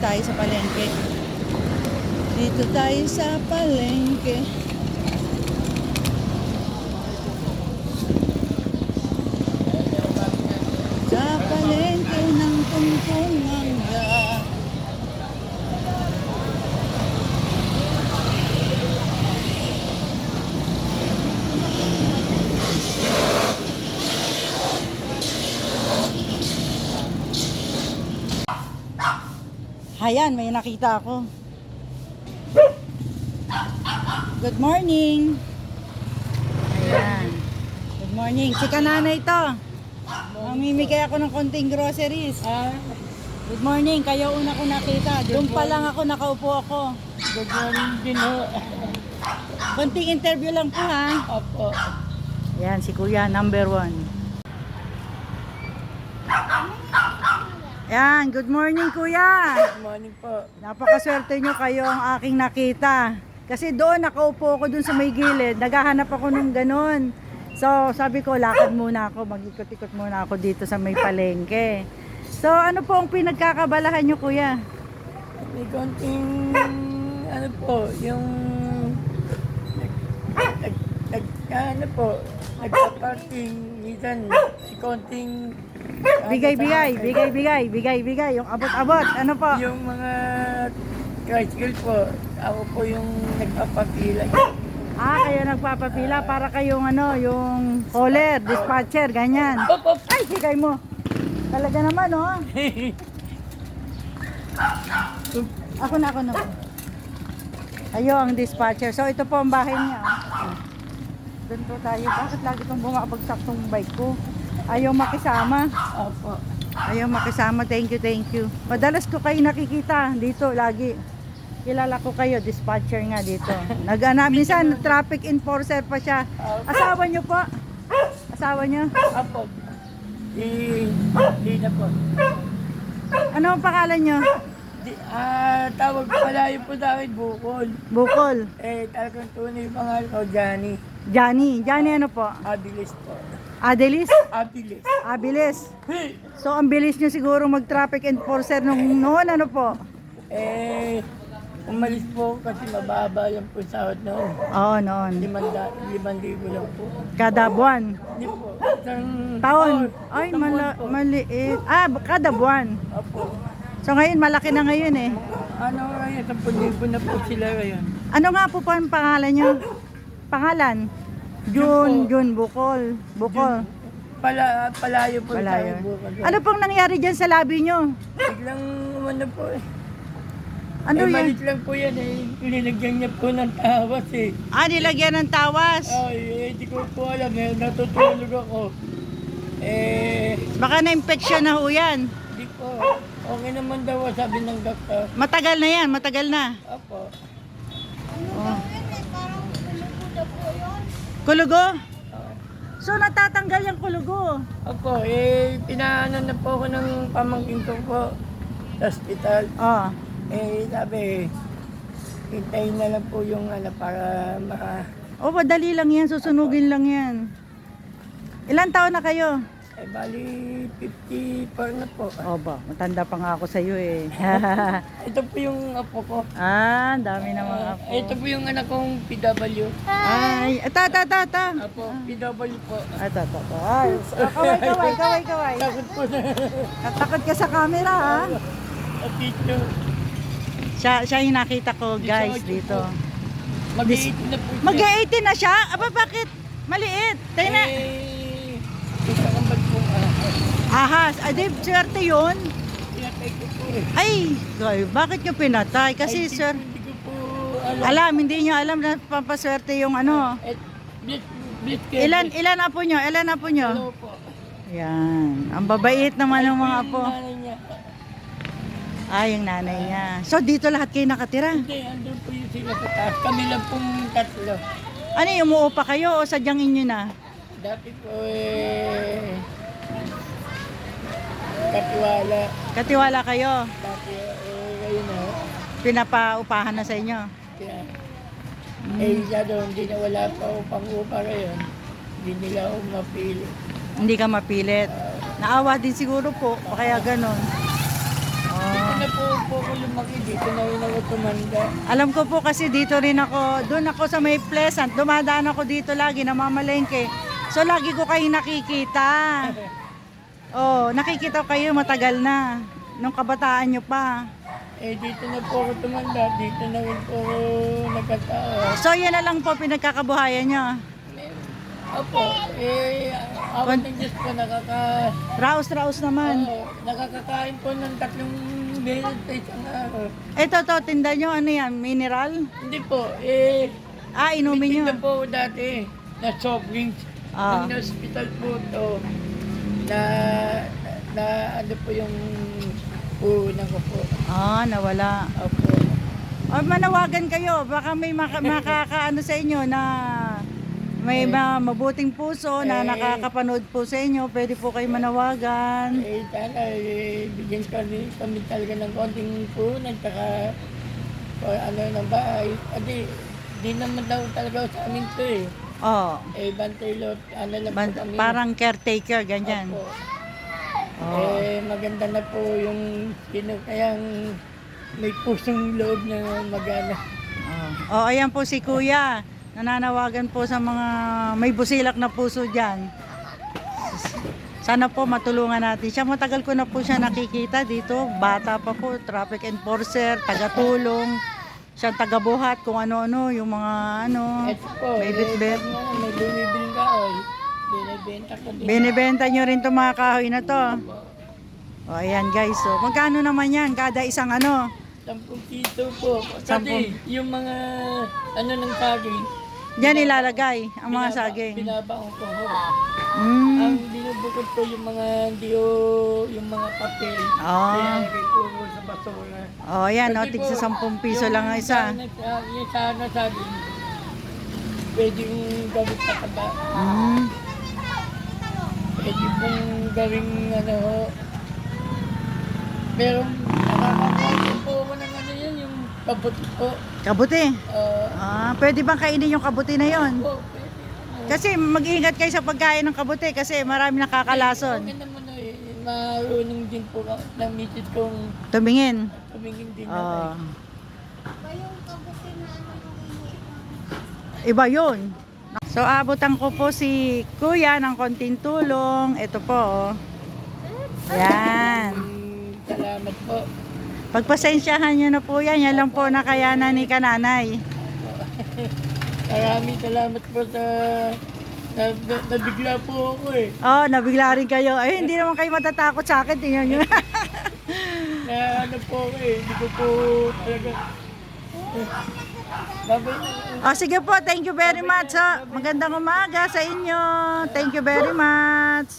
Tayo sa palengke. Dito tayo sa palengke. Sa palengke ng tungkong mangga. Ayan, may nakita ako. Good morning. Ayan. Good morning. Si kananay ito. Mamimigay ako ng konting groceries. Good morning. Kayo una ko nakita. Doon pa lang ako nakaupo ako. Good morning din ho. Konting interview lang po ha. Opo. Ayan, si Kuya, number 1. Ayan, good morning Kuya. Good morning po. Napakaswerte nyo kayo ang aking nakita. Kasi doon nakaupo ako doon sa may gilid. Naghahanap ako nung ganun. So sabi ko lakad muna ako. Mag-ikot-ikot muna ako dito sa may palengke. So ano po ang pinagkakabalahan nyo Kuya? May konting ano po, yung ano po, nagpa-parking minsan may konting Bigay. Yung abot-abot. Ano po? yung mga tricycle po. Ako po yung nagpapapila. Kayo nagpapapila para kayong ano, yung caller, dispatcher, ganyan. Ay, bigay mo. Talaga naman, oh. Ako na. Ayo ang dispatcher. So, ito po ang bahay niya. Doon po tayo. Bakit lagi itong bumabagsak tong bike ko? Ayaw makisama. Opo. Ayaw makisama. Thank you. Madalas ko kayo nakikita dito lagi. Kilala ko kayo, dispatcher nga dito. Minsan traffic enforcer pa siya. Asawa niyo po? Asawa niyo? Opo. Di na po. Ano ang pangalan niyo? Tawag pala yung po sa akin, Bukol. Bukol. Talagang tunay yung pangalan ko, Johnny. Johnny ano po? Abilis po. Adelis? Abilis. Abilis. So ang bilis niyo siguro mag-traffic enforcer nung noon, ano po? Umalis po kasi mababa yung po sahod noon. Oo, noon. 5,000 lang po. Kada buwan. Hindi po. Isang Taon. Ay, isang buwan po. maliit. Kada buwan. Opo. So ngayon, malaki na ngayon eh. Ano ngayon, 10,000 na po sila ngayon. Ano nga po ang pangalan niyo? Pangalan? June, Bukol. Palayo po Palayo. tayo Bukol. Ano pong nangyari dyan sa labi niyo? Biglang ano po eh. Ano yan? Malit lang po yan eh. Nilagyan niya po ng tawas eh. Nilagyan ng tawas. Hindi ko po alam eh. Natutulog ako. Baka na-infection na ho yan. Hindi po. Okay naman daw sabi ng doktor. Matagal na yan, matagal na. Opo. Oh. Kulugo? So natatanggal yung kulugo. Opo, pinaanan na po ako ng pamangkin ko po sa hospital. Oh. Sabi, hintayin na lang po yung ano para Madali lang yan, susunugin lang yan. Ilan taon na kayo? bali 54 na po. Ba, matanda pa nga ako sa iyo eh. Ito po yung apo ko. Ang dami na mga apo. Ito po yung anak kong PW. Ay, ta. Apo, PW po. Ta. Ay, kaway. Takot po na. Takot ka sa camera ha. Picture. Siya yung nakita ko guys dito. Mag-18 na po siya. Mag-18 na siya? Bakit? Maliit. Tayo na. Isa kang bag pong Ahas. Di, swerte yun. pinatay ko po eh. Ay, bakit nyo pinatay? Kasi sir, Hindi ko po alam. hindi nyo alam na pampaswerte yung ano. Blitz Ilan apo nyo? Hello po. Yan. Ang babait naman ng mga apo. Yung nanay niya. Yung nanay niya. So, dito lahat kayo nakatira? Hindi, andun po yung sila sa taas. Kami lang pong tatlo. Ano yung umuupa kayo o sadyang inyo na? Dati po katiwala. Katiwala kayo? Dati ngayon na. Pinapaupahan na sa inyo? Kaya, siya doon, hindi na wala pa upang upa ngayon. Hindi nila ako mapili. Hindi ka mapilit. Naawa din siguro po, o kaya ganon. Hindi ko na po po ako lumaki. Dito na rin ako tumanda. Alam ko po kasi dito rin ako, doon ako sa may Pleasant, dumadaan ako dito lagi, namamalengke. So lagi ko kayo nakikita. Oh, nakikita ko kayo matagal na. Nung kabataan nyo pa. Eh, dito na po ako tumanda. Dito na rin po ako nagkatao. So yan na lang po pinagkakabuhayan nyo. Opo, awan ng Diyos po, Raos-raos naman. nakakakain po ng 3 beses sa isang araw. Ito to, tinda nyo, ano yan, mineral? Hindi po, Inumin nyo. tinda po ako dati na soft drinks. Ah. Nung hospital po to, na ano po yung puhunan ko po. Nawala. Opo. O manawagan kayo, baka may makakaano sa inyo na may mabuting puso na nakakapanood po sa inyo, pwede po kayo manawagan. Sana, bigyan kami talaga ng konting puhunan, tsaka ano ng bahay. Di naman daw talaga sa amin to eh. Oh, Bantay lot, ano lang po kami. parang caretaker, ganyan. Opo. Oh. Maganda na po yung sino kayang may pusong loob na magana. Ayan po si Kuya. Nananawagan po sa mga may busilak na puso dyan. Sana po matulungan natin siya. Matagal ko na po siya nakikita dito. Bata pa po, traffic enforcer, taga-tulong. Siya taga-buhat kung ano-ano, yung mga ano, Ito po, may bit-bit. may bumibiling kahoy. Binibenta ko din. Binibenta nyo rin itong mga kahoy na to. Ayan guys, so magkano naman yan kada isang ano? 10 piso po. Kasi yung mga ano ng saging. Diyan ilalagay ang mga saging. Binabaong ko ho. Mm. Ang binubukod ko yung mga yung mga papel. Ilalagay ko ho sa basura. Ayan, Kasi tig po, sa 10 piso lang ang isa. Yung sana saging, pwedeng gawin sa taba. Mm. Pwede pong gawing ano ho. Pero nakakakain po ako ng ano yan, yung kabuti po. Kabuti. Pwede bang kainin yung kabuti na yon? Po, pwede. Kasi mag-ingat kayo sa pagkain ng kabuti kasi marami nakakalason. Okay naman marunong din po ng misis kong Tumingin. tumingin din Ah. na Iba yun. So abutan ko po si Kuya ng konting tulong. Ito po. Yan. Salamat po. Pagpasensyahan nyo na po yan. Yan lang po nakayanan ni kananay. Maraming salamat po sa nabigla po ako eh. Nabigla rin kayo. Ay, hindi naman kayo matatakot sa akin. Tingnan nyo. Na ano po ako eh. Hindi ko po talaga. Sige po. Thank you very much. Magandang umaga sa inyo. Thank you very much.